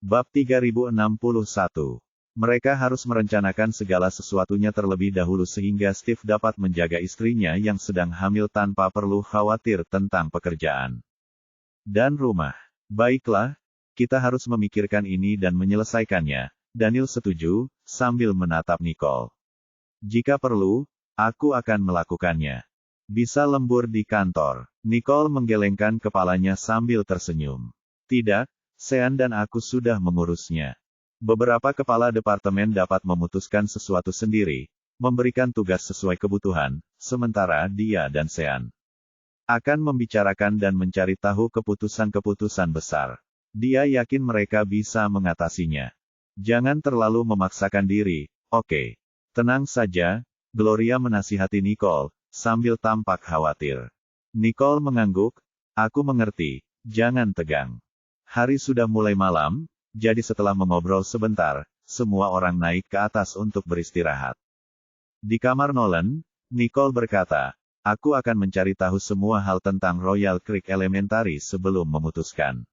Bab 3061. Mereka harus merencanakan segala sesuatunya terlebih dahulu sehingga Steve dapat menjaga istrinya yang sedang hamil tanpa perlu khawatir tentang pekerjaan dan rumah. Baiklah, kita harus memikirkan ini dan menyelesaikannya. Daniel setuju, sambil menatap Nicole. Jika perlu, aku akan melakukannya. Bisa lembur di kantor. Nicole menggelengkan kepalanya sambil tersenyum. Tidak, Sean dan aku sudah mengurusnya. Beberapa kepala departemen dapat memutuskan sesuatu sendiri, memberikan tugas sesuai kebutuhan, sementara dia dan Sean akan membicarakan dan mencari tahu keputusan-keputusan besar. Dia yakin mereka bisa mengatasinya. Jangan terlalu memaksakan diri, oke? Tenang saja, Gloria menasihati Nicole, sambil tampak khawatir. Nicole mengangguk, aku mengerti, jangan tegang. Hari sudah mulai malam, jadi setelah mengobrol sebentar, semua orang naik ke atas untuk beristirahat. Di kamar Nolan, Nicole berkata, aku akan mencari tahu semua hal tentang Royal Creek Elementary sebelum memutuskan.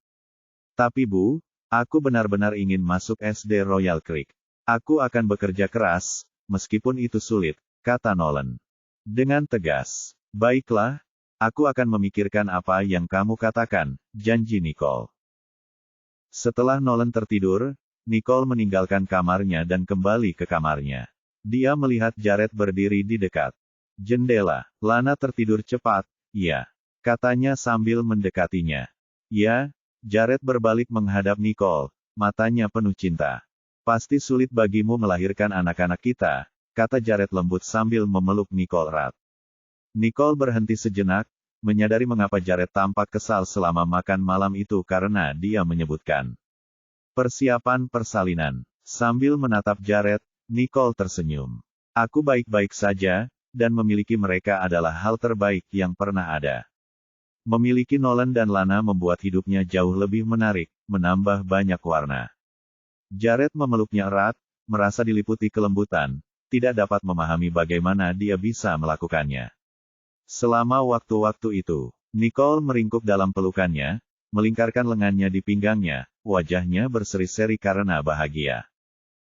Tapi Bu, aku benar-benar ingin masuk SD Royal Creek. Aku akan bekerja keras, meskipun itu sulit, kata Nolan. Dengan tegas. Baiklah, aku akan memikirkan apa yang kamu katakan, janji Nicole. Setelah Nolan tertidur, Nicole meninggalkan kamarnya dan kembali ke kamarnya. Dia melihat Jared berdiri di dekat jendela. Lana tertidur cepat, ya, katanya sambil mendekatinya. Ya, Jared berbalik menghadap Nicole, matanya penuh cinta. Pasti sulit bagimu melahirkan anak-anak kita, kata Jared lembut sambil memeluk Nicole erat. Nicole berhenti sejenak, menyadari mengapa Jared tampak kesal selama makan malam itu karena dia menyebutkan persiapan persalinan. Sambil menatap Jared, Nicole tersenyum. Aku baik-baik saja, dan memiliki mereka adalah hal terbaik yang pernah ada. Memiliki Nolan dan Lana membuat hidupnya jauh lebih menarik, menambah banyak warna. Jared memeluknya erat, merasa diliputi kelembutan, tidak dapat memahami bagaimana dia bisa melakukannya. Selama waktu-waktu itu, Nicole meringkuk dalam pelukannya, melingkarkan lengannya di pinggangnya, wajahnya berseri-seri karena bahagia.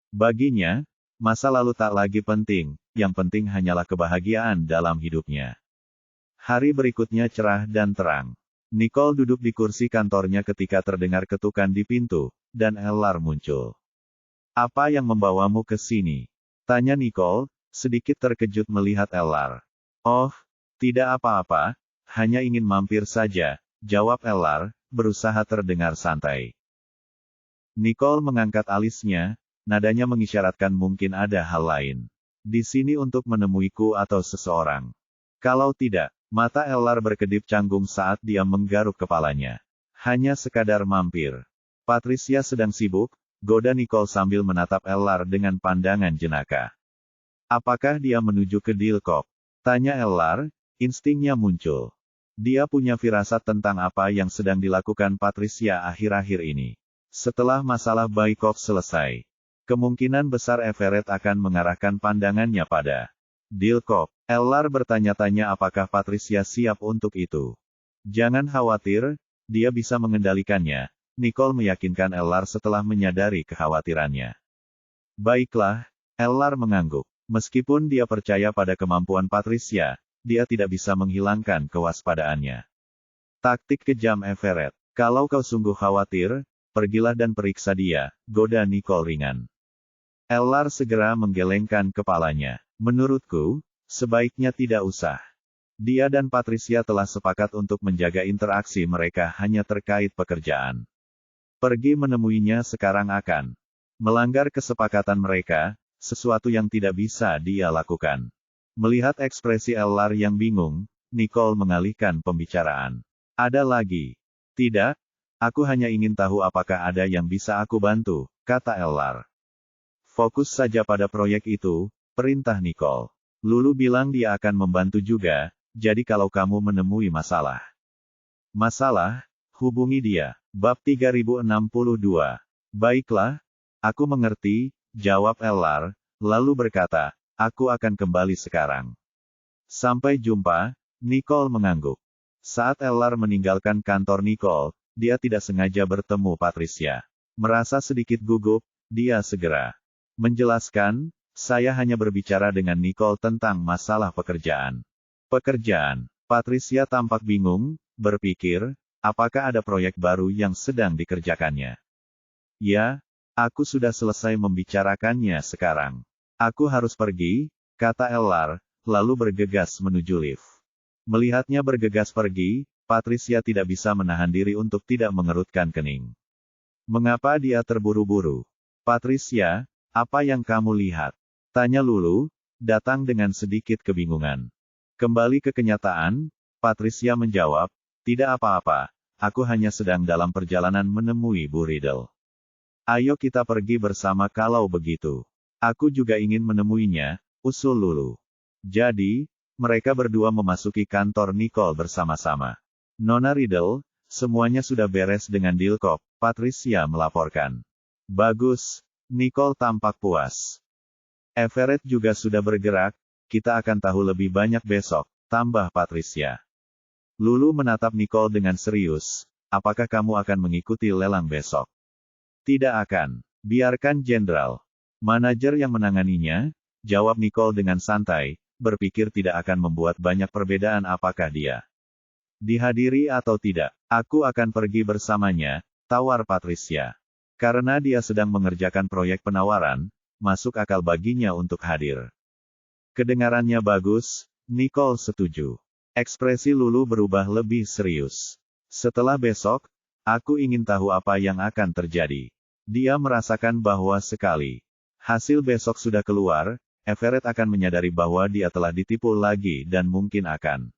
Baginya, masa lalu tak lagi penting, yang penting hanyalah kebahagiaan dalam hidupnya. Hari berikutnya cerah dan terang. Nicole duduk di kursi kantornya ketika terdengar ketukan di pintu, dan Ellar muncul. Apa yang membawamu ke sini? Tanya Nicole, sedikit terkejut melihat Ellar. Oh, tidak apa-apa, hanya ingin mampir saja, jawab Ellar, berusaha terdengar santai. Nicole mengangkat alisnya, nadanya mengisyaratkan mungkin ada hal lain. Di sini untuk menemuiku atau seseorang. Kalau tidak, mata Ellar berkedip canggung saat dia menggaruk kepalanya. Hanya sekadar mampir. Patricia sedang sibuk, goda Nicole sambil menatap Ellar dengan pandangan jenaka. Apakah dia menuju ke Dilkop? Tanya Ellar. Instingnya muncul. Dia punya firasat tentang apa yang sedang dilakukan Patricia akhir-akhir ini. Setelah masalah Baikov selesai, kemungkinan besar Everett akan mengarahkan pandangannya pada Dilkop. Ellar bertanya-tanya apakah Patricia siap untuk itu. Jangan khawatir, dia bisa mengendalikannya, Nicole meyakinkan Ellar setelah menyadari kekhawatirannya. Baiklah, Ellar mengangguk. Meskipun dia percaya pada kemampuan Patricia, dia tidak bisa menghilangkan kewaspadaannya. Taktik kejam Everett. Kalau kau sungguh khawatir, pergilah dan periksa dia, goda Nicole ringan. Ellar segera menggelengkan kepalanya. Menurutku, sebaiknya tidak usah. Dia dan Patricia telah sepakat untuk menjaga interaksi mereka hanya terkait pekerjaan. Pergi menemuinya sekarang akan melanggar kesepakatan mereka, sesuatu yang tidak bisa dia lakukan. Melihat ekspresi Ellar yang bingung, Nicole mengalihkan pembicaraan. Ada lagi? Tidak, aku hanya ingin tahu apakah ada yang bisa aku bantu, kata Ellar. Fokus saja pada proyek itu, perintah Nicole. Lulu bilang dia akan membantu juga, jadi kalau kamu menemui masalah, hubungi dia. Bab 3062. Baiklah, aku mengerti, jawab Ellar, lalu berkata, aku akan kembali sekarang. Sampai jumpa, Nicole mengangguk. Saat Ellar meninggalkan kantor Nicole, dia tidak sengaja bertemu Patricia. Merasa sedikit gugup, dia segera menjelaskan, saya hanya berbicara dengan Nicole tentang masalah pekerjaan. Pekerjaan. Patricia tampak bingung, berpikir, apakah ada proyek baru yang sedang dikerjakannya? Ya, aku sudah selesai membicarakannya sekarang. Aku harus pergi, kata Ellar, lalu bergegas menuju lift. Melihatnya bergegas pergi, Patricia tidak bisa menahan diri untuk tidak mengerutkan kening. Mengapa dia terburu-buru? Patricia, apa yang kamu lihat? Tanya Lulu, datang dengan sedikit kebingungan. Kembali ke kenyataan, Patricia menjawab, tidak apa-apa, aku hanya sedang dalam perjalanan menemui Bu Riddle. Ayo kita pergi bersama kalau begitu. Aku juga ingin menemuinya, usul Lulu. Jadi, mereka berdua memasuki kantor Nicole bersama-sama. Nona Riddle, semuanya sudah beres dengan Dilkop, Patricia melaporkan. Bagus, Nicole tampak puas. Everett juga sudah bergerak, kita akan tahu lebih banyak besok, tambah Patricia. Lulu menatap Nicole dengan serius, apakah kamu akan mengikuti lelang besok? Tidak akan. Biarkan Jenderal Manajer yang menanganinya, jawab Nicole dengan santai, berpikir tidak akan membuat banyak perbedaan apakah dia dihadiri atau tidak. Aku akan pergi bersamanya, tawar Patricia. Karena dia sedang mengerjakan proyek penawaran, masuk akal baginya untuk hadir. Kedengarannya bagus, Nicole setuju. Ekspresi Lulu berubah lebih serius. Setelah besok, aku ingin tahu apa yang akan terjadi. Dia merasakan bahwa sekali hasil besok sudah keluar, Everett akan menyadari bahwa dia telah ditipu lagi dan mungkin akan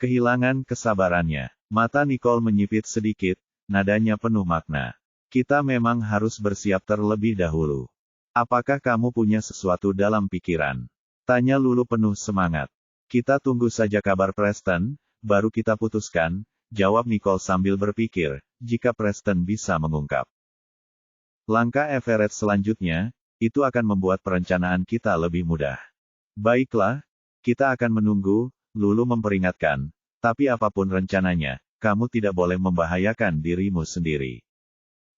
kehilangan kesabarannya. Mata Nicole menyipit sedikit, nadanya penuh makna. Kita memang harus bersiap terlebih dahulu. Apakah kamu punya sesuatu dalam pikiran? Tanya Lulu penuh semangat. Kita tunggu saja kabar Preston, baru kita putuskan, jawab Nicole sambil berpikir, jika Preston bisa mengungkap langkah Everett selanjutnya, itu akan membuat perencanaan kita lebih mudah. Baiklah, kita akan menunggu, Lulu memperingatkan, tapi apapun rencananya, kamu tidak boleh membahayakan dirimu sendiri.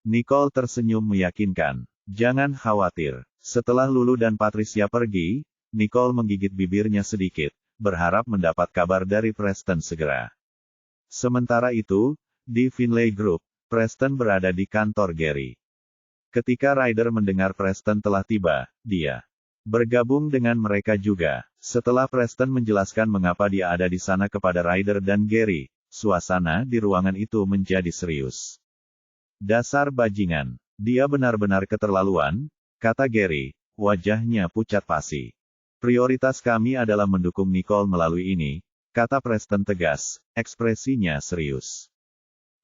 Nicole tersenyum meyakinkan, jangan khawatir. Setelah Lulu dan Patricia pergi, Nicole menggigit bibirnya sedikit, berharap mendapat kabar dari Preston segera. Sementara itu, di Finlay Group, Preston berada di kantor Gary. Ketika Ryder mendengar Preston telah tiba, dia bergabung dengan mereka juga. Setelah Preston menjelaskan mengapa dia ada di sana kepada Ryder dan Gary, suasana di ruangan itu menjadi serius. Dasar bajingan, dia benar-benar keterlaluan, kata Gary, wajahnya pucat pasi. Prioritas kami adalah mendukung Nicole melalui ini, kata Preston tegas, ekspresinya serius.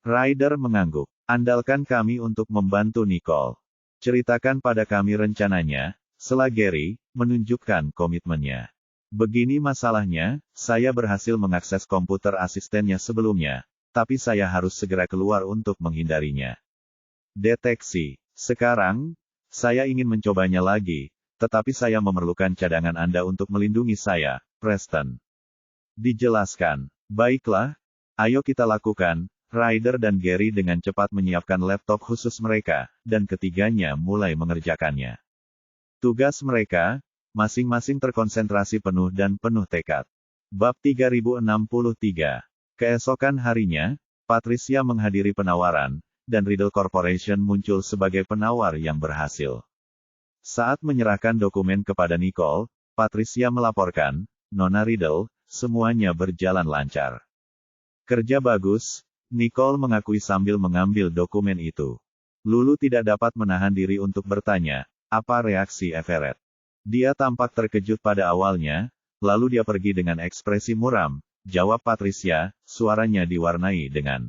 Ryder mengangguk, andalkan kami untuk membantu Nicole. Ceritakan pada kami rencananya, sela Gary, menunjukkan komitmennya. Begini masalahnya, saya berhasil mengakses komputer asistennya sebelumnya, tapi saya harus segera keluar untuk menghindarinya. Deteksi. Sekarang, saya ingin mencobanya lagi, tetapi saya memerlukan cadangan Anda untuk melindungi saya, Preston. Dijelaskan. Baiklah, ayo kita lakukan. Ryder dan Gary dengan cepat menyiapkan laptop khusus mereka, dan ketiganya mulai mengerjakannya. Tugas mereka, masing-masing terkonsentrasi penuh dan penuh tekad. Bab 3063. Keesokan harinya, Patricia menghadiri penawaran, dan Riddle Corporation muncul sebagai penawar yang berhasil. Saat menyerahkan dokumen kepada Nicole, Patricia melaporkan, Nona Riddle, semuanya berjalan lancar. Kerja bagus, Nicole mengakui sambil mengambil dokumen itu. Lulu tidak dapat menahan diri untuk bertanya, apa reaksi Everett? Dia tampak terkejut pada awalnya, lalu dia pergi dengan ekspresi muram, jawab Patricia, suaranya diwarnai dengan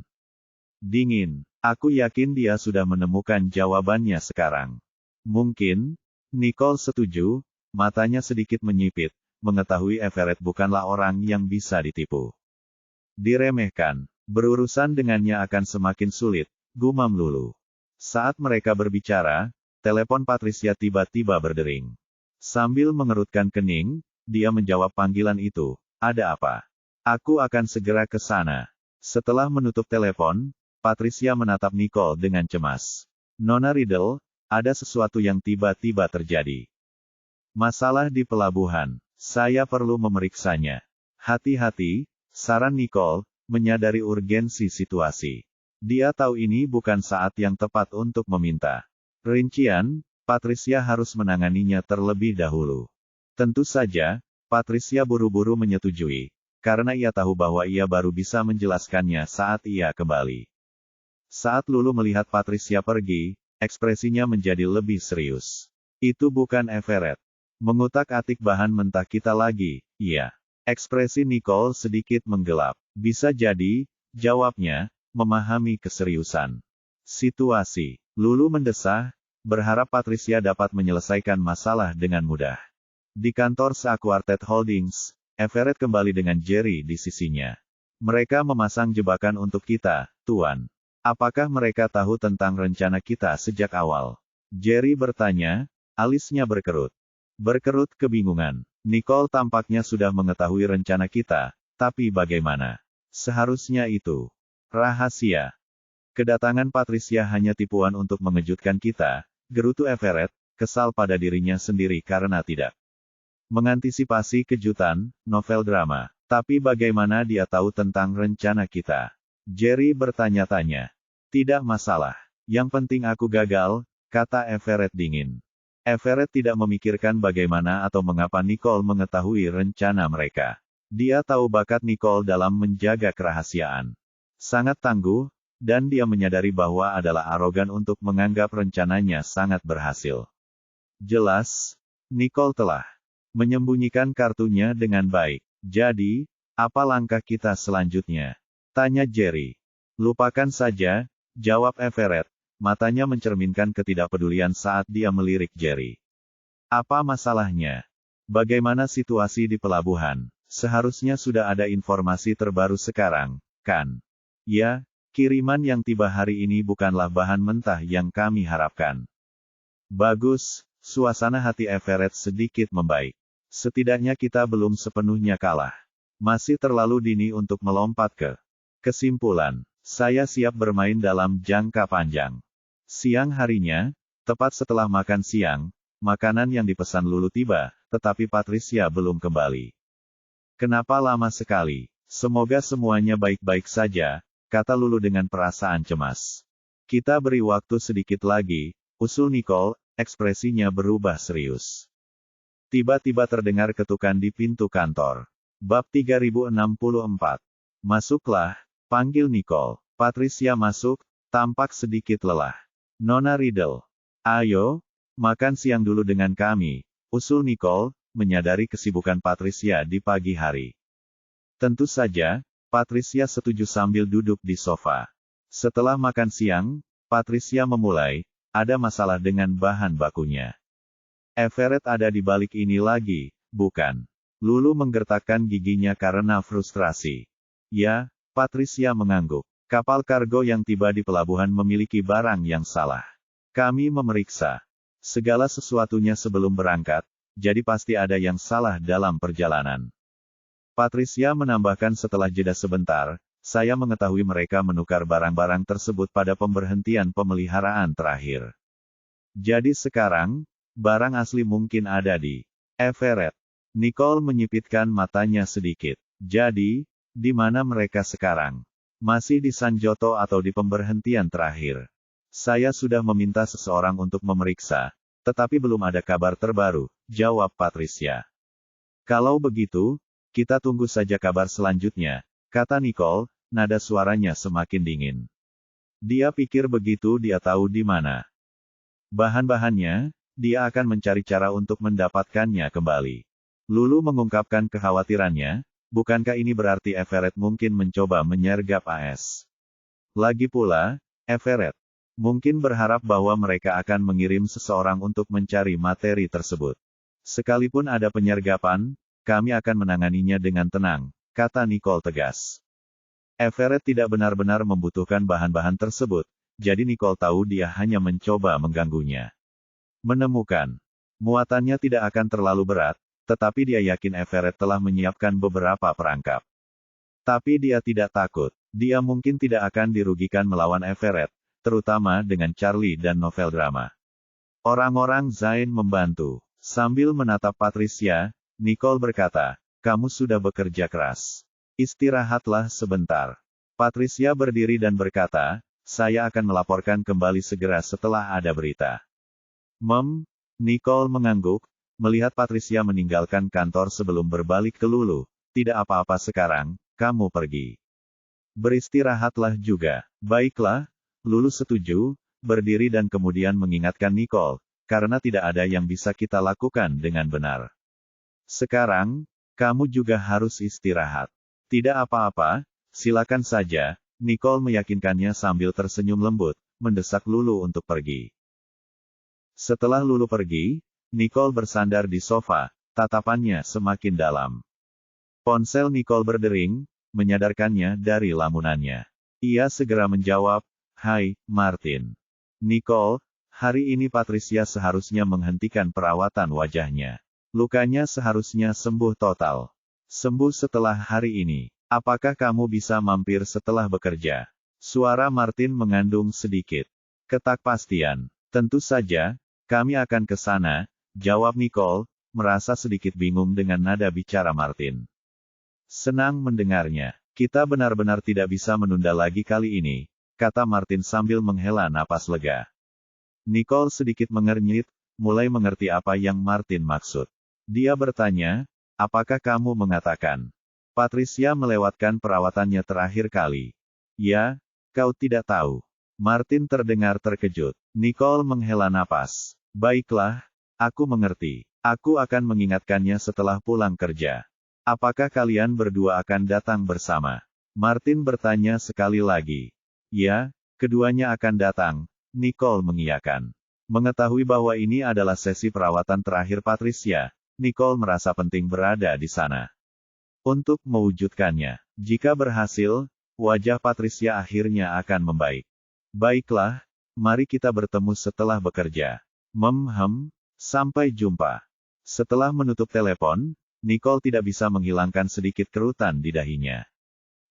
dingin. Aku yakin dia sudah menemukan jawabannya sekarang. Mungkin, Nicole setuju, matanya sedikit menyipit, mengetahui Everett bukanlah orang yang bisa ditipu. Diremehkan. Berurusan dengannya akan semakin sulit, gumam Lulu. Saat mereka berbicara, telepon Patricia tiba-tiba berdering. Sambil mengerutkan kening, dia menjawab panggilan itu, ada apa? Aku akan segera ke sana. Setelah menutup telepon, Patricia menatap Nicole dengan cemas. Nona Riddle, ada sesuatu yang tiba-tiba terjadi. Masalah di pelabuhan. Saya perlu memeriksanya. Hati-hati, saran Nicole, menyadari urgensi situasi. Dia tahu ini bukan saat yang tepat untuk meminta rincian, Patricia harus menanganinya terlebih dahulu. Tentu saja, Patricia buru-buru menyetujui, karena ia tahu bahwa ia baru bisa menjelaskannya saat ia kembali. Saat Lulu melihat Patricia pergi, ekspresinya menjadi lebih serius. Itu bukan Everett. Mengutak-atik bahan mentah kita lagi, iya. Ekspresi Nicole sedikit menggelap. Bisa jadi, jawabnya, memahami keseriusan situasi. Lulu mendesah, berharap Patricia dapat menyelesaikan masalah dengan mudah. Di kantor Sa Quartet Holdings, Everett kembali dengan Jerry di sisinya. Mereka memasang jebakan untuk kita, Tuan. Apakah mereka tahu tentang rencana kita sejak awal? Jerry bertanya, alisnya berkerut. Berkerut kebingungan. Nicole tampaknya sudah mengetahui rencana kita, tapi bagaimana? Seharusnya itu rahasia. Kedatangan Patricia hanya tipuan untuk mengejutkan kita, gerutu Everett, kesal pada dirinya sendiri karena tidak mengantisipasi kejutan, novel drama. Tapi bagaimana dia tahu tentang rencana kita? Jerry bertanya-tanya. Tidak masalah. Yang penting aku gagal, kata Everett dingin. Everett tidak memikirkan bagaimana atau mengapa Nicole mengetahui rencana mereka. Dia tahu bakat Nicole dalam menjaga kerahasiaan. Sangat tangguh, dan dia menyadari bahwa adalah arogan untuk menganggap rencananya sangat berhasil. Jelas, Nicole telah menyembunyikan kartunya dengan baik. Jadi, apa langkah kita selanjutnya? Tanya Jerry. Lupakan saja, jawab Everett. Matanya mencerminkan ketidakpedulian saat dia melirik Jerry. Apa masalahnya? Bagaimana situasi di pelabuhan? Seharusnya sudah ada informasi terbaru sekarang, kan? Ya, kiriman yang tiba hari ini bukanlah bahan mentah yang kami harapkan. Bagus, suasana hati Everett sedikit membaik. Setidaknya kita belum sepenuhnya kalah. Masih terlalu dini untuk melompat ke kesimpulan. Saya siap bermain dalam jangka panjang. Siang harinya, tepat setelah makan siang, makanan yang dipesan Lulu tiba, tetapi Patricia belum kembali. Kenapa lama sekali? Semoga semuanya baik-baik saja, kata Lulu dengan perasaan cemas. Kita beri waktu sedikit lagi, usul Nicole, ekspresinya berubah serius. Tiba-tiba terdengar ketukan di pintu kantor. Bab 3064. Masuklah, panggil Nicole. Patricia masuk, tampak sedikit lelah. Nona Riddle. Ayo, makan siang dulu dengan kami, usul Nicole, menyadari kesibukan Patricia di pagi hari. Tentu saja, Patricia setuju sambil duduk di sofa. Setelah makan siang, Patricia memulai, ada masalah dengan bahan bakunya. Everett ada di balik ini lagi, bukan? Lulu menggertakkan giginya karena frustrasi. Ya, Patricia mengangguk. Kapal kargo yang tiba di pelabuhan memiliki barang yang salah. Kami memeriksa segala sesuatunya sebelum berangkat, jadi pasti ada yang salah dalam perjalanan. Patricia menambahkan setelah jeda sebentar, saya mengetahui mereka menukar barang-barang tersebut pada pemberhentian pemeliharaan terakhir. Jadi sekarang, barang asli mungkin ada di Everett. Nicole menyipitkan matanya sedikit. Jadi, di mana mereka sekarang? Masih di Sanjoto atau di pemberhentian terakhir? Saya sudah meminta seseorang untuk memeriksa, tetapi belum ada kabar terbaru, jawab Patricia. Kalau begitu, kita tunggu saja kabar selanjutnya, kata Nicole, nada suaranya semakin dingin. Dia pikir begitu dia tahu di mana bahan-bahannya, dia akan mencari cara untuk mendapatkannya kembali. Lulu mengungkapkan kekhawatirannya, bukankah ini berarti Everett mungkin mencoba menyergap AS? Lagi pula, Everett mungkin berharap bahwa mereka akan mengirim seseorang untuk mencari materi tersebut. Sekalipun ada penyergapan, kami akan menanganinya dengan tenang, kata Nicole tegas. Everett tidak benar-benar membutuhkan bahan-bahan tersebut, jadi Nicole tahu dia hanya mencoba mengganggunya. Menemukan muatannya tidak akan terlalu berat, tetapi dia yakin Everett telah menyiapkan beberapa perangkap. Tapi dia tidak takut. Dia mungkin tidak akan dirugikan melawan Everett, terutama dengan Charlie dan novel drama. Orang-orang Zain membantu. Sambil menatap Patricia, Nicole berkata, "Kamu sudah bekerja keras. Istirahatlah sebentar." Patricia berdiri dan berkata, "Saya akan melaporkan kembali segera setelah ada berita." Nicole mengangguk, melihat Patricia meninggalkan kantor sebelum berbalik ke Lulu. "Tidak apa-apa sekarang, kamu pergi. Beristirahatlah juga." "Baiklah." Lulu setuju, berdiri dan kemudian mengingatkan Nicole, "Karena tidak ada yang bisa kita lakukan dengan benar. Sekarang, kamu juga harus istirahat." "Tidak apa-apa, silakan saja." Nicole meyakinkannya sambil tersenyum lembut, mendesak Lulu untuk pergi. Setelah Lulu pergi, Nicole bersandar di sofa, tatapannya semakin dalam. Ponsel Nicole berdering, menyadarkannya dari lamunannya. Ia segera menjawab, "Hai, Martin." "Nicole, hari ini Patricia seharusnya menghentikan perawatan wajahnya. Lukanya seharusnya sembuh total. Sembuh setelah hari ini. Apakah kamu bisa mampir setelah bekerja?" Suara Martin mengandung sedikit ketakpastian. "Tentu saja, kami akan ke sana," jawab Nicole, merasa sedikit bingung dengan nada bicara Martin. "Senang mendengarnya. Kita benar-benar tidak bisa menunda lagi kali ini," kata Martin sambil menghela napas lega. Nicole sedikit mengernyit, mulai mengerti apa yang Martin maksud. Dia bertanya, "Apakah kamu mengatakan Patricia melewatkan perawatannya terakhir kali?" "Ya, kau tidak tahu." Martin terdengar terkejut. Nicole menghela napas. "Baiklah, aku mengerti. Aku akan mengingatkannya setelah pulang kerja." "Apakah kalian berdua akan datang bersama?" Martin bertanya sekali lagi. "Ya, keduanya akan datang," Nicole mengiyakan. Mengetahui bahwa ini adalah sesi perawatan terakhir Patricia, Nicole merasa penting berada di sana untuk mewujudkannya. Jika berhasil, wajah Patricia akhirnya akan membaik. "Baiklah, mari kita bertemu setelah bekerja." Sampai jumpa." Setelah menutup telepon, Nicole tidak bisa menghilangkan sedikit kerutan di dahinya.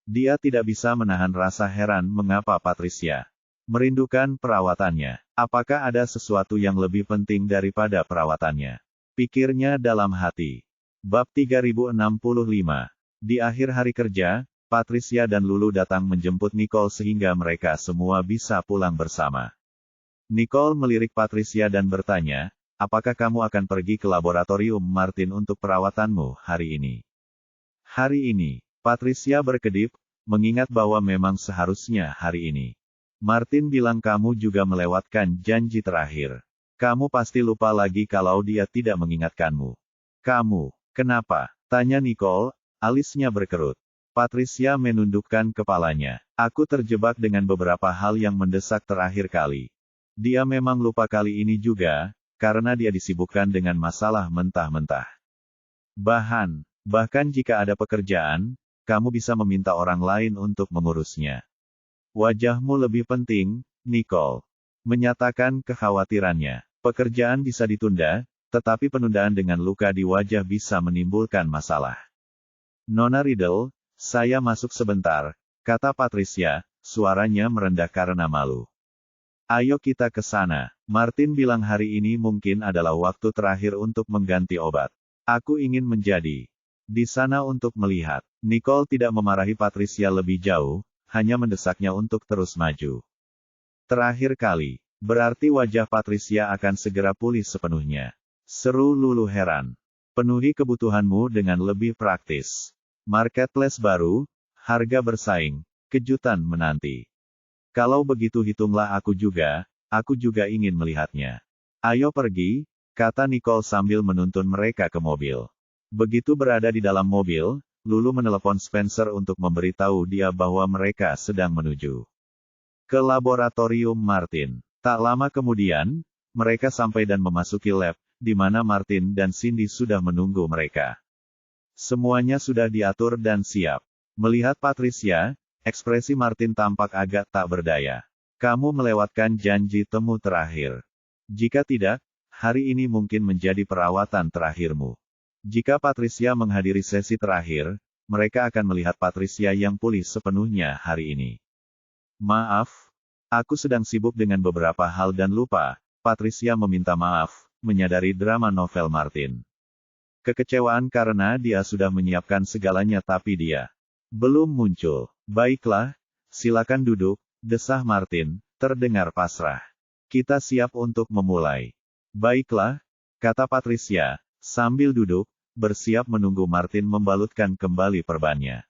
Dia tidak bisa menahan rasa heran mengapa Patricia merindukan perawatannya. Apakah ada sesuatu yang lebih penting daripada perawatannya? Pikirnya dalam hati. Bab 3065. Di akhir hari kerja, Patricia dan Lulu datang menjemput Nicole sehingga mereka semua bisa pulang bersama. Nicole melirik Patricia dan bertanya, "Apakah kamu akan pergi ke laboratorium Martin untuk perawatanmu hari ini?" "Hari ini." Patricia berkedip, mengingat bahwa memang seharusnya hari ini. "Martin bilang kamu juga melewatkan janji terakhir. Kamu pasti lupa lagi kalau dia tidak mengingatkanmu." "Kamu, kenapa?" tanya Nicole, alisnya berkerut. Patricia menundukkan kepalanya. "Aku terjebak dengan beberapa hal yang mendesak terakhir kali." Dia memang lupa kali ini juga, karena dia disibukkan dengan masalah mentah-mentah. Bahkan jika ada pekerjaan, kamu bisa meminta orang lain untuk mengurusnya. "Wajahmu lebih penting, Nicole," menyatakan kekhawatirannya. "Pekerjaan bisa ditunda, tetapi penundaan dengan luka di wajah bisa menimbulkan masalah." "Nona Riddle, saya masuk sebentar," kata Patricia, suaranya merendah karena malu. "Ayo kita ke sana." Martin bilang hari ini mungkin adalah waktu terakhir untuk mengganti obat. "Aku ingin menjadi di sana untuk melihat." Nicole tidak memarahi Patricia lebih jauh, hanya mendesaknya untuk terus maju. "Terakhir kali, berarti wajah Patricia akan segera pulih sepenuhnya," seru Lulu heran. "Penuhi kebutuhanmu dengan lebih praktis. Marketplace baru, harga bersaing, kejutan menanti. Kalau begitu hitunglah aku juga ingin melihatnya." "Ayo pergi," kata Nicole sambil menuntun mereka ke mobil. Begitu berada di dalam mobil, Lulu menelepon Spencer untuk memberitahu dia bahwa mereka sedang menuju ke laboratorium Martin. Tak lama kemudian, mereka sampai dan memasuki lab, di mana Martin dan Cindy sudah menunggu mereka. Semuanya sudah diatur dan siap. Melihat Patricia, ekspresi Martin tampak agak tak berdaya. "Kamu melewatkan janji temu terakhir. Jika tidak, hari ini mungkin menjadi perawatan terakhirmu." Jika Patricia menghadiri sesi terakhir, mereka akan melihat Patricia yang pulih sepenuhnya hari ini. "Maaf, Aku sedang sibuk dengan beberapa hal dan lupa. Patricia meminta maaf, menyadari drama novel Martin. Kekecewaan karena dia sudah menyiapkan segalanya tapi dia belum muncul. Baiklah, silakan duduk, desah Martin, terdengar pasrah. Kita siap untuk memulai. Baiklah, kata Patricia, sambil duduk, bersiap menunggu Martin membalutkan kembali perbannya.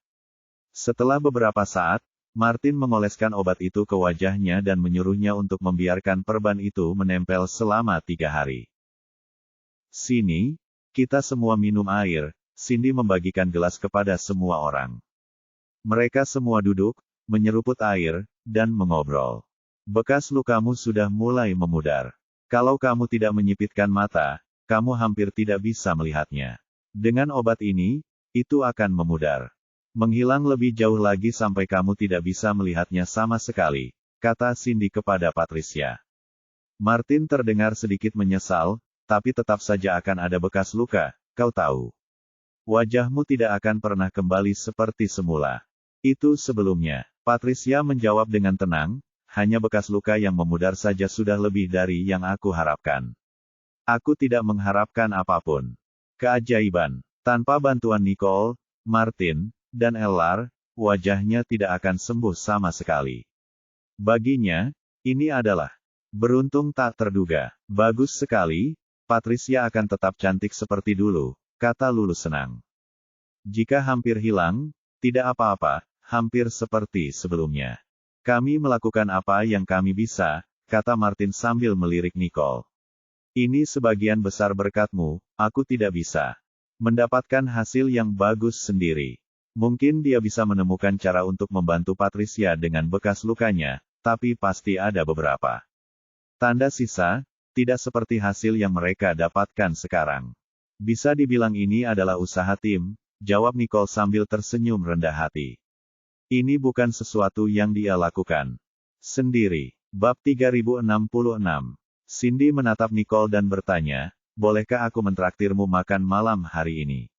Setelah beberapa saat, Martin mengoleskan obat itu ke wajahnya dan menyuruhnya untuk membiarkan perban itu menempel selama 3 hari. Sini, kita semua minum air, Cindy membagikan gelas kepada semua orang. Mereka semua duduk, menyeruput air, dan mengobrol. Bekas lukamu sudah mulai memudar. Kalau kamu tidak menyipitkan mata, kamu hampir tidak bisa melihatnya. Dengan obat ini, itu akan memudar. Menghilang lebih jauh lagi sampai kamu tidak bisa melihatnya sama sekali, kata Cindy kepada Patricia. Martin terdengar sedikit menyesal, tapi tetap saja akan ada bekas luka, kau tahu. Wajahmu tidak akan pernah kembali seperti semula. Itu sebelumnya. Patricia menjawab dengan tenang, hanya bekas luka yang memudar saja sudah lebih dari yang aku harapkan. Aku tidak mengharapkan apapun. Keajaiban. Tanpa bantuan Nicole, Martin, dan Ellar, wajahnya tidak akan sembuh sama sekali. Baginya, ini adalah beruntung tak terduga. Bagus sekali, Patricia akan tetap cantik seperti dulu, kata Lulu senang. Jika hampir hilang, tidak apa-apa, hampir seperti sebelumnya. Kami melakukan apa yang kami bisa, kata Martin sambil melirik Nicole. Ini sebagian besar berkatmu, aku tidak bisa mendapatkan hasil yang bagus sendiri. Mungkin dia bisa menemukan cara untuk membantu Patricia dengan bekas lukanya, tapi pasti ada beberapa tanda sisa, tidak seperti hasil yang mereka dapatkan sekarang. Bisa dibilang ini adalah usaha tim, jawab Nicole sambil tersenyum rendah hati. Ini bukan sesuatu yang dia lakukan sendiri. Bab 3066. Cindy menatap Nicole dan bertanya, bolehkah aku mentraktirmu makan malam hari ini?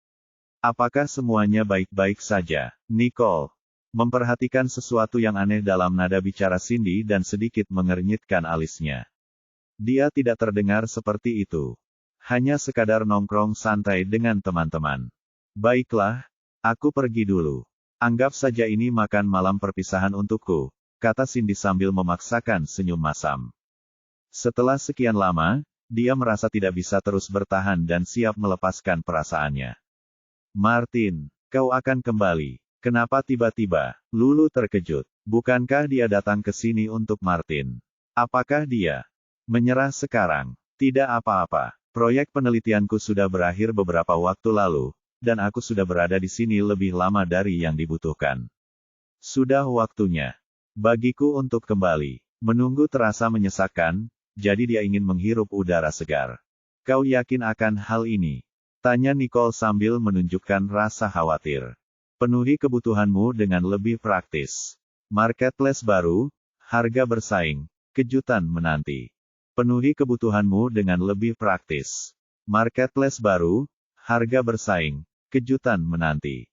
Apakah semuanya baik-baik saja? Nicole memperhatikan sesuatu yang aneh dalam nada bicara Cindy dan sedikit mengernyitkan alisnya. Dia tidak terdengar seperti itu. Hanya sekadar nongkrong santai dengan teman-teman. Baiklah, aku pergi dulu. Anggap saja ini makan malam perpisahan untukku, kata Cindy sambil memaksakan senyum masam. Setelah sekian lama, dia merasa tidak bisa terus bertahan dan siap melepaskan perasaannya. Martin, kau akan kembali. Kenapa tiba-tiba? Lulu terkejut. Bukankah dia datang ke sini untuk Martin? Apakah dia menyerah sekarang? Tidak apa-apa. Proyek penelitianku sudah berakhir beberapa waktu lalu, dan aku sudah berada di sini lebih lama dari yang dibutuhkan. Sudah waktunya bagiku untuk kembali. Menunggu terasa menyesakkan, jadi dia ingin menghirup udara segar. Kau yakin akan hal ini? Tanya Nicole sambil menunjukkan rasa khawatir. Penuhi kebutuhanmu dengan lebih praktis. Marketplace baru, harga bersaing, kejutan menanti. Penuhi kebutuhanmu dengan lebih praktis. Marketplace baru, harga bersaing, kejutan menanti.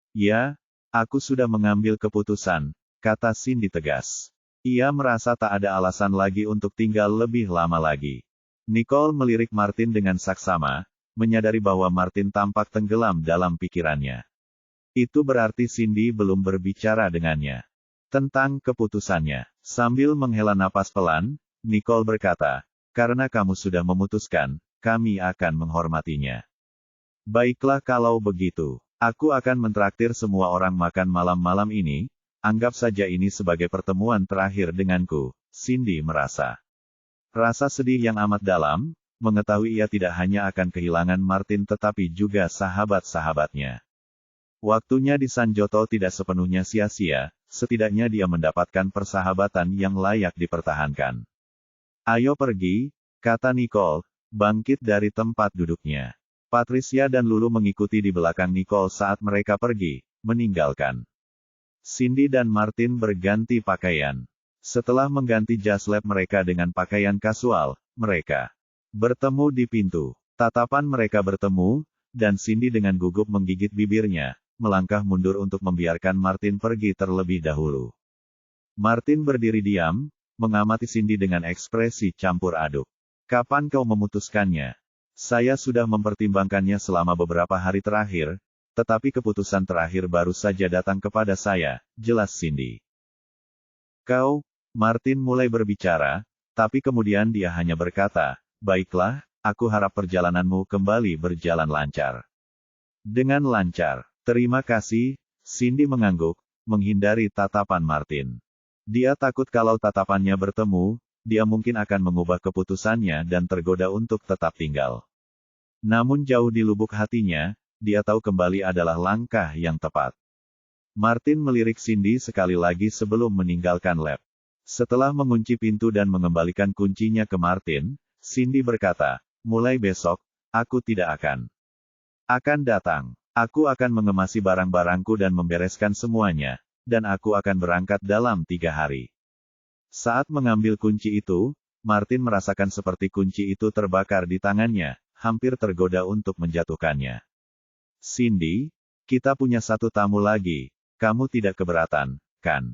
Ya, aku sudah mengambil keputusan, kata Cindy tegas. Ia merasa tak ada alasan lagi untuk tinggal lebih lama lagi. Nicole melirik Martin dengan saksama, menyadari bahwa Martin tampak tenggelam dalam pikirannya. Itu berarti Cindy belum berbicara dengannya tentang keputusannya. Sambil menghela napas pelan, Nicole berkata, karena kamu sudah memutuskan, kami akan menghormatinya. Baiklah kalau begitu. Aku akan mentraktir semua orang makan malam-malam ini, anggap saja ini sebagai pertemuan terakhir denganku, Cindy merasa. Rasa sedih yang amat dalam, mengetahui ia tidak hanya akan kehilangan Martin tetapi juga sahabat-sahabatnya. Waktunya di Sanjoto tidak sepenuhnya sia-sia, setidaknya dia mendapatkan persahabatan yang layak dipertahankan. Ayo pergi, kata Nicole, bangkit dari tempat duduknya. Patricia dan Lulu mengikuti di belakang Nicole saat mereka pergi, meninggalkan. Cindy dan Martin berganti pakaian. Setelah mengganti jas lab mereka dengan pakaian kasual, mereka bertemu di pintu. Tatapan mereka bertemu, dan Cindy dengan gugup menggigit bibirnya, melangkah mundur untuk membiarkan Martin pergi terlebih dahulu. Martin berdiri diam, mengamati Cindy dengan ekspresi campur aduk. Kapan kau memutuskannya? Saya sudah mempertimbangkannya selama beberapa hari terakhir, tetapi keputusan terakhir baru saja datang kepada saya, jelas Cindy. Kau, Martin mulai berbicara, tapi kemudian dia hanya berkata, baiklah, aku harap perjalananmu kembali berjalan lancar. Dengan lancar. Terima kasih, Cindy mengangguk, menghindari tatapan Martin. Dia takut kalau tatapannya bertemu, dia mungkin akan mengubah keputusannya dan tergoda untuk tetap tinggal. Namun jauh di lubuk hatinya, dia tahu kembali adalah langkah yang tepat. Martin melirik Cindy sekali lagi sebelum meninggalkan lab. Setelah mengunci pintu dan mengembalikan kuncinya ke Martin, Cindy berkata, mulai besok, aku tidak akan datang. Aku akan mengemasi barang-barangku dan membereskan semuanya, dan aku akan berangkat dalam 3 hari. Saat mengambil kunci itu, Martin merasakan seperti kunci itu terbakar di tangannya, hampir tergoda untuk menjatuhkannya. Cindy, kita punya satu tamu lagi, kamu tidak keberatan, kan?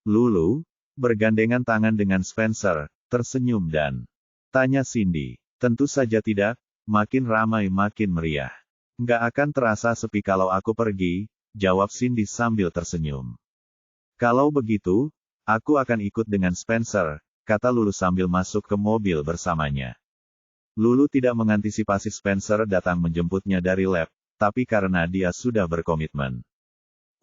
Lulu, bergandengan tangan dengan Spencer, tersenyum dan tanya Cindy. Tentu saja tidak, makin ramai makin meriah. Nggak akan terasa sepi kalau aku pergi, jawab Cindy sambil tersenyum. Kalau begitu, aku akan ikut dengan Spencer, kata Lulu sambil masuk ke mobil bersamanya. Lulu tidak mengantisipasi Spencer datang menjemputnya dari lab, tapi karena dia sudah berkomitmen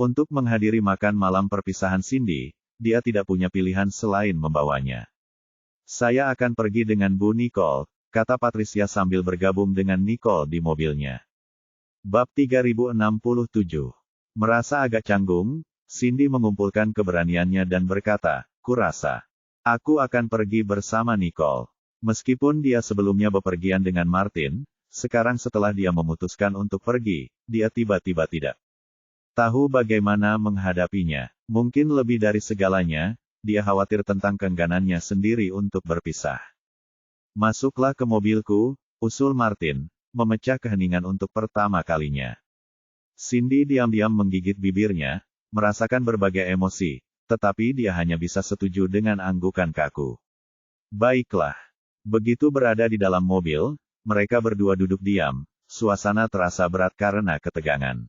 untuk menghadiri makan malam perpisahan Cindy, dia tidak punya pilihan selain membawanya. Saya akan pergi dengan Bu Nicole, kata Patricia sambil bergabung dengan Nicole di mobilnya. Bab 3067. Merasa agak canggung, Cindy mengumpulkan keberaniannya dan berkata, kurasa aku akan pergi bersama Nicole. Meskipun dia sebelumnya bepergian dengan Martin, sekarang setelah dia memutuskan untuk pergi, dia tiba-tiba tidak tahu bagaimana menghadapinya. Mungkin lebih dari segalanya, dia khawatir tentang keengganannya sendiri untuk berpisah. Masuklah ke mobilku, usul Martin, memecah keheningan untuk pertama kalinya. Cindy diam-diam menggigit bibirnya, merasakan berbagai emosi, tetapi dia hanya bisa setuju dengan anggukan kaku. Baiklah. Begitu berada di dalam mobil, mereka berdua duduk diam, suasana terasa berat karena ketegangan.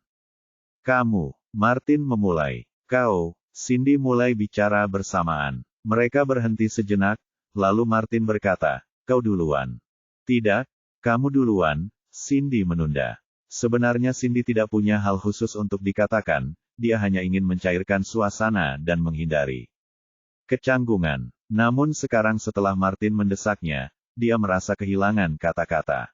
Kamu, Martin memulai. Kau, Cindy mulai bicara bersamaan. Mereka berhenti sejenak, lalu Martin berkata, kau duluan. Tidak, kamu duluan, Cindy menunda. Sebenarnya Cindy tidak punya hal khusus untuk dikatakan, dia hanya ingin mencairkan suasana dan menghindari kecanggungan. Namun sekarang setelah Martin mendesaknya, dia merasa kehilangan kata-kata.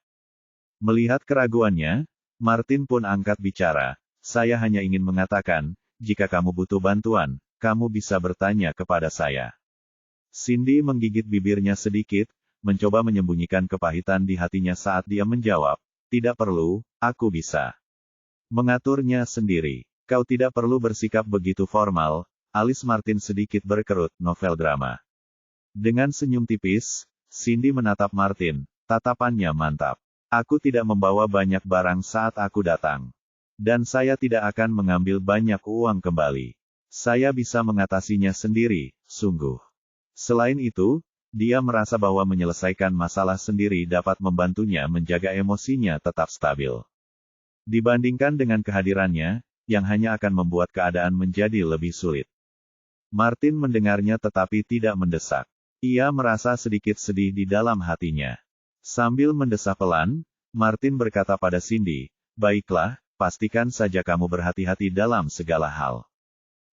Melihat keraguannya, Martin pun angkat bicara, saya hanya ingin mengatakan, jika kamu butuh bantuan, kamu bisa bertanya kepada saya. Cindy menggigit bibirnya sedikit, mencoba menyembunyikan kepahitan di hatinya saat dia menjawab, tidak perlu, aku bisa mengaturnya sendiri. Kau tidak perlu bersikap begitu formal, alis Martin sedikit berkerut, novel drama. Dengan senyum tipis, Cindy menatap Martin, tatapannya mantap. Aku tidak membawa banyak barang saat aku datang. Dan saya tidak akan mengambil banyak uang kembali. Saya bisa mengatasinya sendiri, sungguh. Selain itu, dia merasa bahwa menyelesaikan masalah sendiri dapat membantunya menjaga emosinya tetap stabil. Dibandingkan dengan kehadirannya, yang hanya akan membuat keadaan menjadi lebih sulit. Martin mendengarnya tetapi tidak mendesak. Ia merasa sedikit sedih di dalam hatinya. Sambil mendesah pelan, Martin berkata pada Cindy, baiklah, pastikan saja kamu berhati-hati dalam segala hal.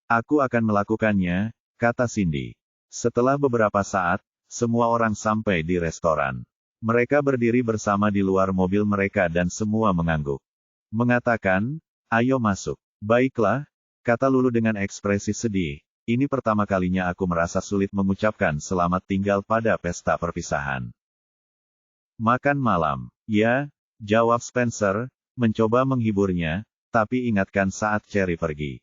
Aku akan melakukannya, kata Cindy. Setelah beberapa saat, semua orang sampai di restoran. Mereka berdiri bersama di luar mobil mereka dan semua mengangguk. Mengatakan, ayo masuk. Baiklah, kata Lulu dengan ekspresi sedih, ini pertama kalinya aku merasa sulit mengucapkan selamat tinggal pada pesta perpisahan. Makan malam. Ya, jawab Spencer, mencoba menghiburnya, tapi ingatkan saat Cherry pergi.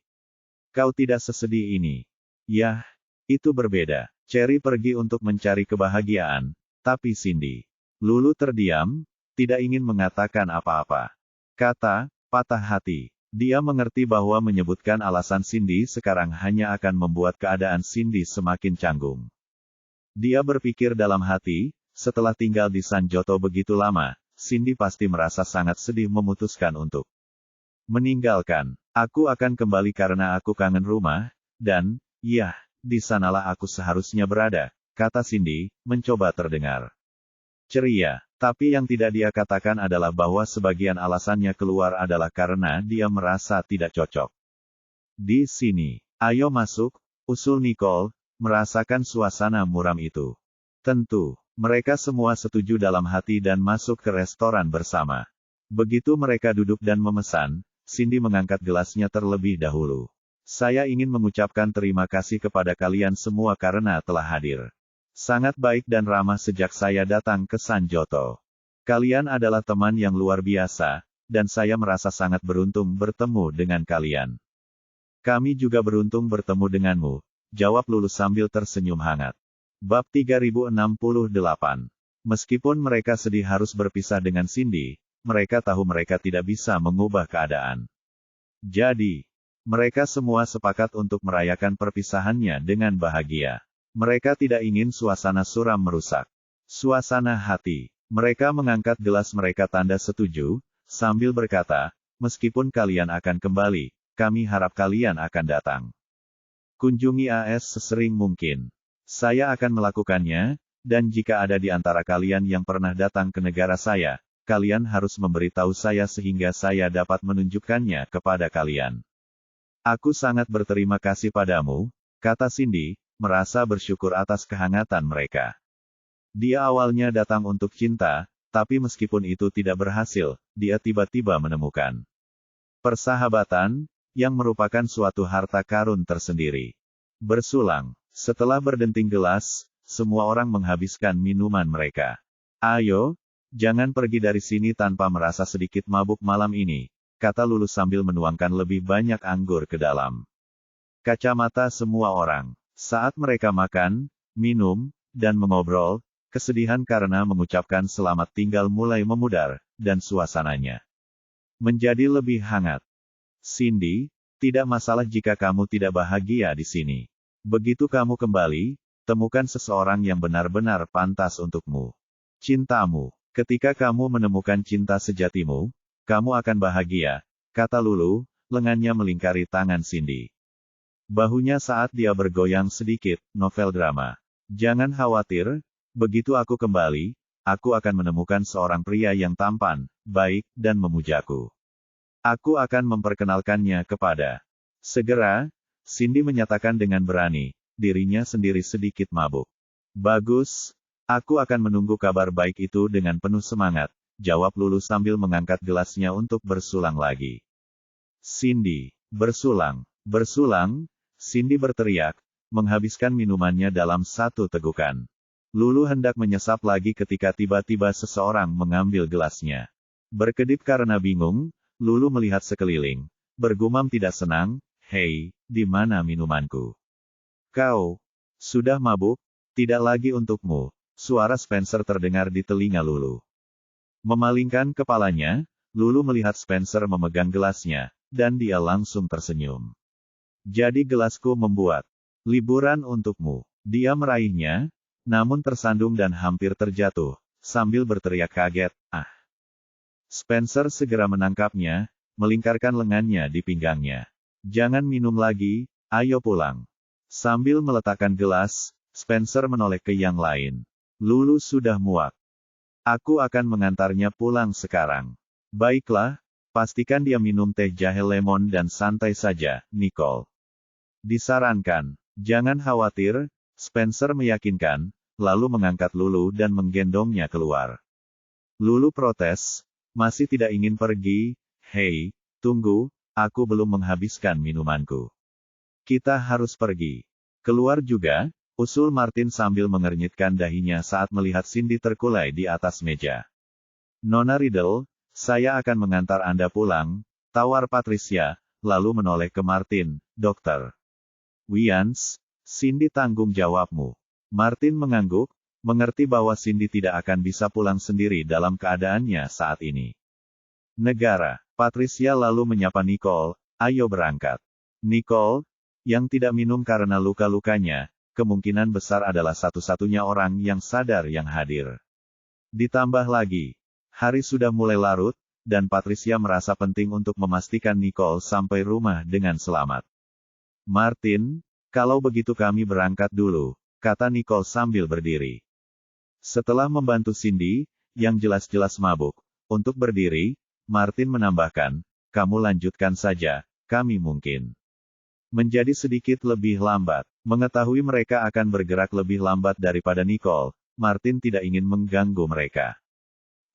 Kau tidak sesedih ini. Yah, itu berbeda. Cherry pergi untuk mencari kebahagiaan, tapi Cindy. Lulu terdiam, tidak ingin mengatakan apa-apa. Kata, patah hati. Dia mengerti bahwa menyebutkan alasan Cindy sekarang hanya akan membuat keadaan Cindy semakin canggung. Dia berpikir dalam hati, setelah tinggal di Sanjoto begitu lama, Cindy pasti merasa sangat sedih memutuskan untuk meninggalkan. Aku akan kembali karena aku kangen rumah, dan, yah, di sanalah aku seharusnya berada, kata Cindy, mencoba terdengar ceria. Tapi yang tidak dia katakan adalah bahwa sebagian alasannya keluar adalah karena dia merasa tidak cocok di sini. Ayo masuk, usul Nicole, merasakan suasana muram itu. Tentu, mereka semua setuju dalam hati dan masuk ke restoran bersama. Begitu mereka duduk dan memesan, Cindy mengangkat gelasnya terlebih dahulu. Saya ingin mengucapkan terima kasih kepada kalian semua karena telah hadir. Sangat baik dan ramah sejak saya datang ke Sanjoto. Kalian adalah teman yang luar biasa, dan saya merasa sangat beruntung bertemu dengan kalian. Kami juga beruntung bertemu denganmu, jawab Lulu sambil tersenyum hangat. Bab 3068. Meskipun mereka sedih harus berpisah dengan Cindy, mereka tahu mereka tidak bisa mengubah keadaan. Jadi, mereka semua sepakat untuk merayakan perpisahannya dengan bahagia. Mereka tidak ingin suasana suram merusak suasana hati. Mereka mengangkat gelas mereka tanda setuju, sambil berkata, meskipun kalian akan kembali, kami harap kalian akan datang. Kunjungi AS sesering mungkin. Saya akan melakukannya, dan jika ada di antara kalian yang pernah datang ke negara saya, kalian harus memberitahu saya sehingga saya dapat menunjukkannya kepada kalian. Aku sangat berterima kasih padamu, kata Cindy, merasa bersyukur atas kehangatan mereka. Dia awalnya datang untuk cinta, tapi meskipun itu tidak berhasil, dia tiba-tiba menemukan persahabatan, yang merupakan suatu harta karun tersendiri. Bersulang, setelah berdenting gelas, semua orang menghabiskan minuman mereka. Ayo, jangan pergi dari sini tanpa merasa sedikit mabuk malam ini, kata Lulu sambil menuangkan lebih banyak anggur ke dalam kacamata semua orang. Saat mereka makan, minum, dan mengobrol, kesedihan karena mengucapkan selamat tinggal mulai memudar, dan suasananya menjadi lebih hangat. Cindy, tidak masalah jika kamu tidak bahagia di sini. Begitu kamu kembali, temukan seseorang yang benar-benar pantas untukmu. Cintamu. Ketika kamu menemukan cinta sejatimu, kamu akan bahagia, kata Lulu, lengannya melingkari tangan Cindy. Bahunya saat dia bergoyang sedikit, novel drama. Jangan khawatir, begitu aku kembali, aku akan menemukan seorang pria yang tampan, baik, dan memujaku. Aku akan memperkenalkannya kepada. Segera, Cindy menyatakan dengan berani, dirinya sendiri sedikit mabuk. Bagus, aku akan menunggu kabar baik itu dengan penuh semangat, jawab Lulu sambil mengangkat gelasnya untuk bersulang lagi. Cindy, bersulang, bersulang, Cindy berteriak, menghabiskan minumannya dalam satu tegukan. Lulu hendak menyesap lagi ketika tiba-tiba seseorang mengambil gelasnya. Berkedip karena bingung, Lulu melihat sekeliling, bergumam tidak senang, hei, di mana minumanku? Kau sudah mabuk? Tidak lagi untukmu, suara Spencer terdengar di telinga Lulu. Memalingkan kepalanya, Lulu melihat Spencer memegang gelasnya, dan dia langsung tersenyum. Jadi gelasku membuat liburan untukmu. Dia meraihnya, namun tersandung dan hampir terjatuh, sambil berteriak kaget, ah. Spencer segera menangkapnya, melingkarkan lengannya di pinggangnya. Jangan minum lagi, ayo pulang. Sambil meletakkan gelas, Spencer menoleh ke yang lain. Lulu sudah muak. Aku akan mengantarnya pulang sekarang. Baiklah, pastikan dia minum teh jahe lemon dan santai saja, Nicole. Disarankan, jangan khawatir, Spencer meyakinkan, lalu mengangkat Lulu dan menggendongnya keluar. Lulu protes, masih tidak ingin pergi, hei, tunggu, aku belum menghabiskan minumanku. Kita harus pergi. Keluar juga, usul Martin sambil mengernyitkan dahinya saat melihat Cindy terkulai di atas meja. Nona Riddle, saya akan mengantar Anda pulang, tawar Patricia, lalu menoleh ke Martin, dokter. Wians, Cindy tanggung jawabmu. Martin mengangguk, mengerti bahwa Cindy tidak akan bisa pulang sendiri dalam keadaannya saat ini. Negara, Patricia lalu menyapa Nicole, ayo berangkat. Nicole, yang tidak minum karena luka-lukanya, kemungkinan besar adalah satu-satunya orang yang sadar yang hadir. Ditambah lagi, hari sudah mulai larut, dan Patricia merasa penting untuk memastikan Nicole sampai rumah dengan selamat. Martin, kalau begitu kami berangkat dulu, kata Nicole sambil berdiri. Setelah membantu Cindy, yang jelas-jelas mabuk, untuk berdiri, Martin menambahkan, kamu lanjutkan saja, kami mungkin menjadi sedikit lebih lambat. Mengetahui mereka akan bergerak lebih lambat daripada Nicole, Martin tidak ingin mengganggu mereka.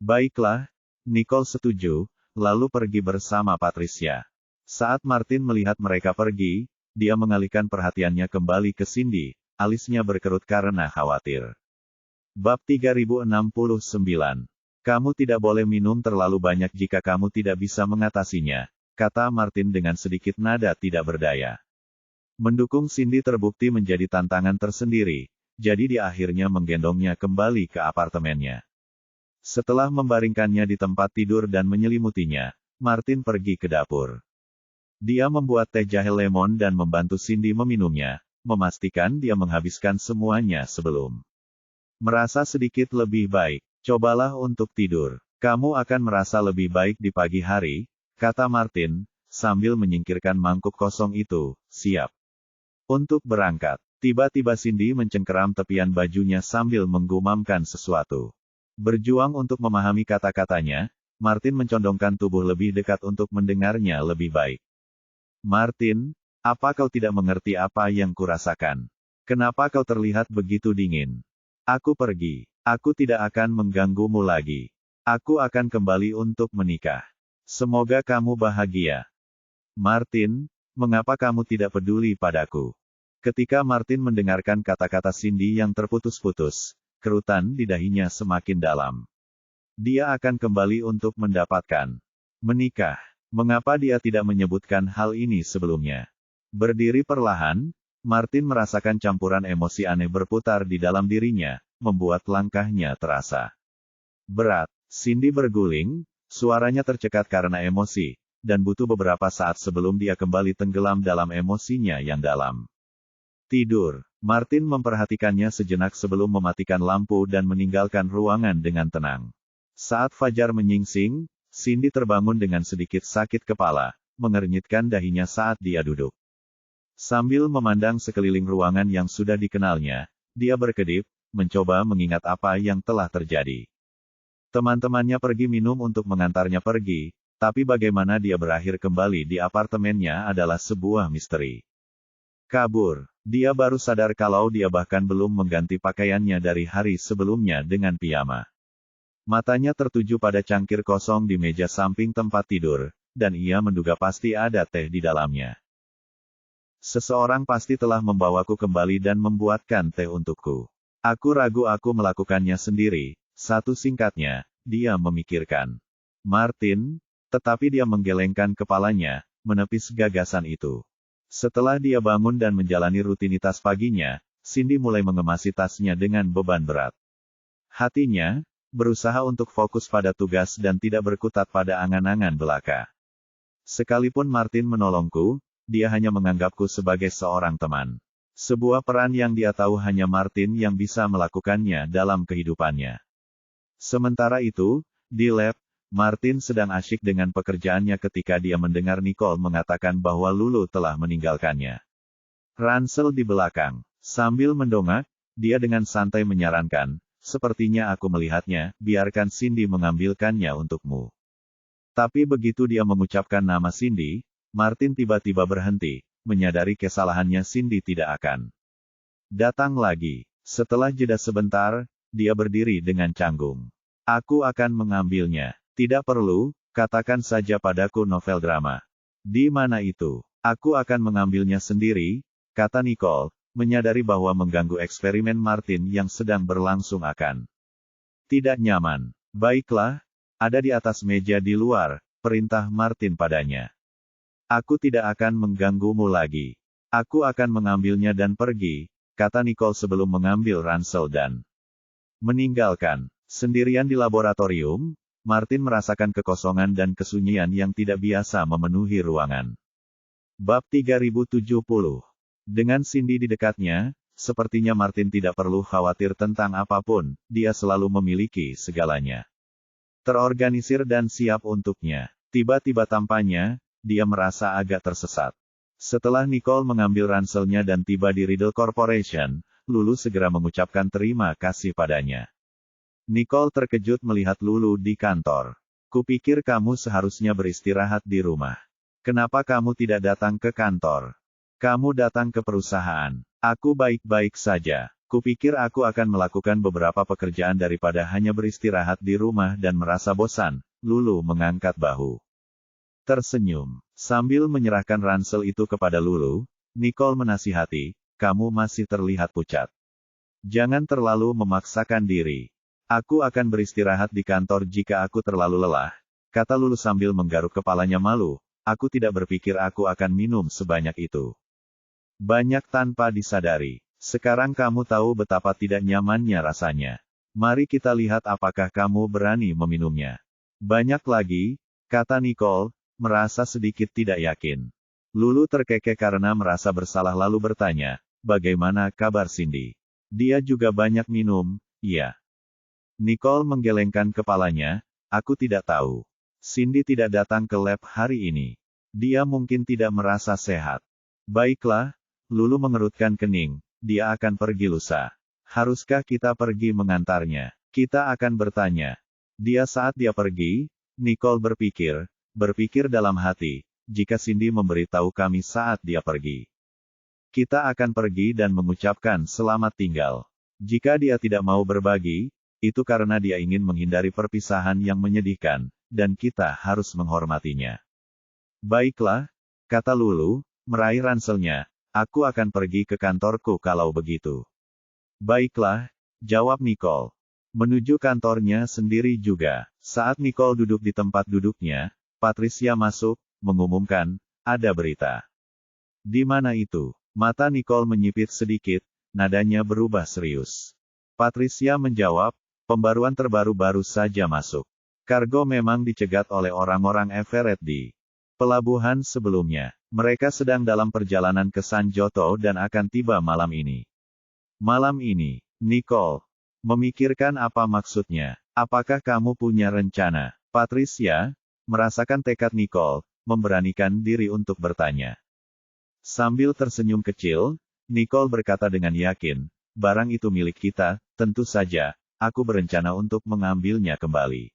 Baiklah, Nicole setuju, lalu pergi bersama Patricia. Saat Martin melihat mereka pergi, dia mengalihkan perhatiannya kembali ke Cindy, alisnya berkerut karena khawatir. Bab 3069. Kamu tidak boleh minum terlalu banyak jika kamu tidak bisa mengatasinya, kata Martin dengan sedikit nada tidak berdaya. Mendukung Cindy terbukti menjadi tantangan tersendiri, jadi dia akhirnya menggendongnya kembali ke apartemennya. Setelah membaringkannya di tempat tidur dan menyelimutinya, Martin pergi ke dapur. Dia membuat teh jahe lemon dan membantu Cindy meminumnya, memastikan dia menghabiskan semuanya sebelum merasa sedikit lebih baik. Cobalah untuk tidur. Kamu akan merasa lebih baik di pagi hari, kata Martin, sambil menyingkirkan mangkuk kosong itu, siap untuk berangkat. Tiba-tiba Cindy mencengkeram tepian bajunya sambil menggumamkan sesuatu. Berjuang untuk memahami kata-katanya, Martin mencondongkan tubuh lebih dekat untuk mendengarnya lebih baik. Martin, apa kau tidak mengerti apa yang kurasakan? Kenapa kau terlihat begitu dingin? Aku pergi. Aku tidak akan mengganggumu lagi. Aku akan kembali untuk menikah. Semoga kamu bahagia. Martin, mengapa kamu tidak peduli padaku? Ketika Martin mendengarkan kata-kata Cindy yang terputus-putus, kerutan di dahinya semakin dalam. Dia akan kembali untuk mendapatkan menikah. Mengapa dia tidak menyebutkan hal ini sebelumnya? Berdiri perlahan, Martin merasakan campuran emosi aneh berputar di dalam dirinya, membuat langkahnya terasa berat. Cindy berguling, suaranya tercekat karena emosi, dan butuh beberapa saat sebelum dia kembali tenggelam dalam emosinya yang dalam. Tidur. Martin memperhatikannya sejenak sebelum mematikan lampu dan meninggalkan ruangan dengan tenang. Saat fajar menyingsing, Cindy terbangun dengan sedikit sakit kepala, mengernyitkan dahinya saat dia duduk. Sambil memandang sekeliling ruangan yang sudah dikenalnya, dia berkedip, mencoba mengingat apa yang telah terjadi. Teman-temannya pergi minum untuk mengantarnya pergi, tapi bagaimana dia berakhir kembali di apartemennya adalah sebuah misteri. Kabur. Dia baru sadar kalau dia bahkan belum mengganti pakaiannya dari hari sebelumnya dengan piyama. Matanya tertuju pada cangkir kosong di meja samping tempat tidur, dan ia menduga pasti ada teh di dalamnya. Seseorang pasti telah membawaku kembali dan membuatkan teh untukku. Aku ragu aku melakukannya sendiri, satu singkatnya, dia memikirkan. Martin, tetapi dia menggelengkan kepalanya, menepis gagasan itu. Setelah dia bangun dan menjalani rutinitas paginya, Cindy mulai mengemasi tasnya dengan beban berat. Hatinya berusaha untuk fokus pada tugas dan tidak berkutat pada angan-angan belaka. Sekalipun Martin menolongku, dia hanya menganggapku sebagai seorang teman. Sebuah peran yang dia tahu hanya Martin yang bisa melakukannya dalam kehidupannya. Sementara itu, di lab, Martin sedang asyik dengan pekerjaannya ketika dia mendengar Nicole mengatakan bahwa Lulu telah meninggalkannya. Ransel di belakang. Sambil mendongak, dia dengan santai menyarankan, sepertinya aku melihatnya, biarkan Cindy mengambilkannya untukmu. Tapi begitu dia mengucapkan nama Cindy, Martin tiba-tiba berhenti, menyadari kesalahannya. Cindy tidak akan datang lagi. Setelah jeda sebentar, dia berdiri dengan canggung. Aku akan mengambilnya. Tidak perlu, katakan saja padaku novel drama. Di mana itu? Aku akan mengambilnya sendiri, kata Nicole, menyadari bahwa mengganggu eksperimen Martin yang sedang berlangsung akan tidak nyaman. Baiklah, ada di atas meja di luar, perintah Martin padanya. Aku tidak akan mengganggumu lagi. Aku akan mengambilnya dan pergi, kata Nicole sebelum mengambil ransel dan meninggalkan. Sendirian di laboratorium, Martin merasakan kekosongan dan kesunyian yang tidak biasa memenuhi ruangan. Bab 3070. Dengan Cindy di dekatnya, sepertinya Martin tidak perlu khawatir tentang apapun, dia selalu memiliki segalanya. Terorganisir dan siap untuknya. Tiba-tiba tampaknya, dia merasa agak tersesat. Setelah Nicole mengambil ranselnya dan tiba di Riddle Corporation, Lulu segera mengucapkan terima kasih padanya. Nicole terkejut melihat Lulu di kantor. Kupikir kamu seharusnya beristirahat di rumah. Kenapa kamu tidak datang ke kantor? Kamu datang ke perusahaan. Aku baik-baik saja. Kupikir aku akan melakukan beberapa pekerjaan daripada hanya beristirahat di rumah dan merasa bosan. Lulu mengangkat bahu. Tersenyum. Sambil menyerahkan ransel itu kepada Lulu, Nicole menasihati, kamu masih terlihat pucat. Jangan terlalu memaksakan diri. Aku akan beristirahat di kantor jika aku terlalu lelah, kata Lulu sambil menggaruk kepalanya malu. Aku tidak berpikir aku akan minum sebanyak itu. Banyak tanpa disadari. Sekarang kamu tahu betapa tidak nyamannya rasanya. Mari kita lihat apakah kamu berani meminumnya. Banyak lagi, kata Nicole, merasa sedikit tidak yakin. Lulu terkekeh karena merasa bersalah lalu bertanya, bagaimana kabar Cindy? Dia juga banyak minum, iya. Nicole menggelengkan kepalanya, aku tidak tahu. Cindy tidak datang ke lab hari ini. Dia mungkin tidak merasa sehat. Baiklah, Lulu mengerutkan kening, dia akan pergi lusa. Haruskah kita pergi mengantarnya? Kita akan bertanya. Saat dia pergi, Nicole berpikir dalam hati, jika Cindy memberitahu kami saat dia pergi. Kita akan pergi dan mengucapkan selamat tinggal. Jika dia tidak mau berbagi, itu karena dia ingin menghindari perpisahan yang menyedihkan, dan kita harus menghormatinya. Baiklah, kata Lulu, meraih ranselnya, aku akan pergi ke kantorku kalau begitu. Baiklah, jawab Nicole. Menuju kantornya sendiri juga. Saat Nicole duduk di tempat duduknya, Patricia masuk, mengumumkan, ada berita. Di mana itu? Mata Nicole menyipit sedikit, nadanya berubah serius. Patricia menjawab, pembaruan terbaru baru saja masuk. Kargo memang dicegat oleh orang-orang Everett di pelabuhan sebelumnya. Mereka sedang dalam perjalanan ke San Joto dan akan tiba malam ini. Malam ini, Nicole. Memikirkan apa maksudnya? Apakah kamu punya rencana? Patricia, merasakan tekad Nicole, memberanikan diri untuk bertanya. Sambil tersenyum kecil, Nicole berkata dengan yakin, barang itu milik kita, tentu saja, aku berencana untuk mengambilnya kembali.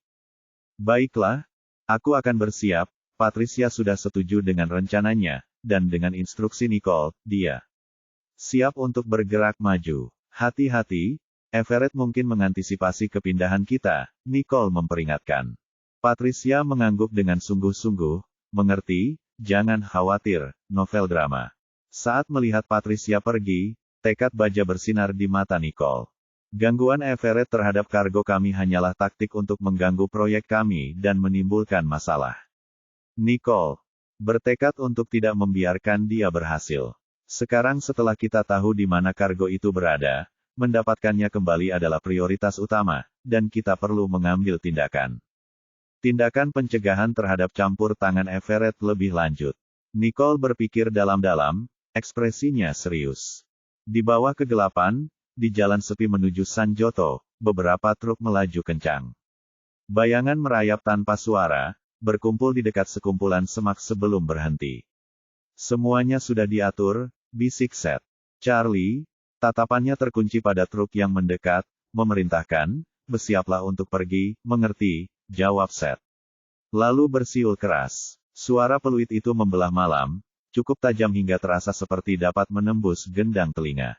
Baiklah, aku akan bersiap. Patricia sudah setuju dengan rencananya, dan dengan instruksi Nicole, dia siap untuk bergerak maju. Hati-hati, Everett mungkin mengantisipasi kepindahan kita, Nicole memperingatkan. Patricia mengangguk dengan sungguh-sungguh, mengerti, jangan khawatir, novel drama. Saat melihat Patricia pergi, tekad baja bersinar di mata Nicole. Gangguan Everett terhadap kargo kami hanyalah taktik untuk mengganggu proyek kami dan menimbulkan masalah. Nicole bertekad untuk tidak membiarkan dia berhasil. Sekarang setelah kita tahu di mana kargo itu berada, mendapatkannya kembali adalah prioritas utama, dan kita perlu mengambil tindakan. Tindakan pencegahan terhadap campur tangan Everett lebih lanjut. Nicole berpikir dalam-dalam, ekspresinya serius. Di bawah kegelapan, di jalan sepi menuju San Joto, beberapa truk melaju kencang. Bayangan merayap tanpa suara, berkumpul di dekat sekumpulan semak sebelum berhenti. Semuanya sudah diatur, bisik Seth. Charlie, tatapannya terkunci pada truk yang mendekat, memerintahkan, bersiaplah untuk pergi, mengerti, jawab Seth. Lalu bersiul keras. Suara peluit itu membelah malam, cukup tajam hingga terasa seperti dapat menembus gendang telinga.